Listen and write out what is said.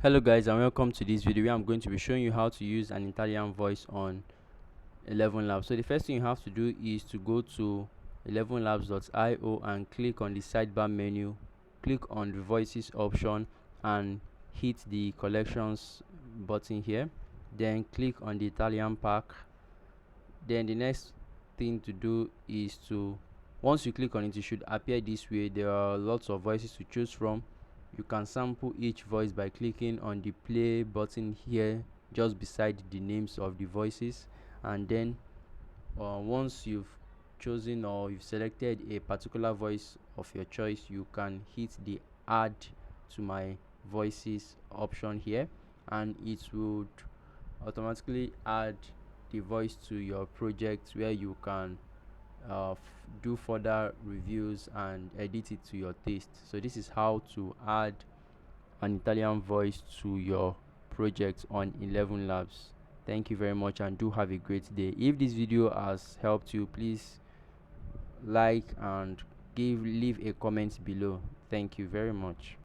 Hello guys, and welcome to this video where I'm going to be showing you how to use an Italian voice on 11labs. So the first thing you have to do is to go to 11labs.io and click on the sidebar menu, click on the voices option and hit the collections button here, then click on the Italian pack. Then the next thing to do is to, once you click on it, it should appear this way. There are lots of voices to choose from. You can sample each voice by clicking on the play button here just beside the names of the voices, and then once you've chosen or you've selected a particular voice of your choice, you can hit the add to my voices option here, and it would automatically add the voice to your project where you can do further reviews and edit it to your taste. So this is how to add an Italian voice to your project on 11labs. Thank you very much and do have a great day. If this video has helped you, please like and leave a comment below. Thank you very much.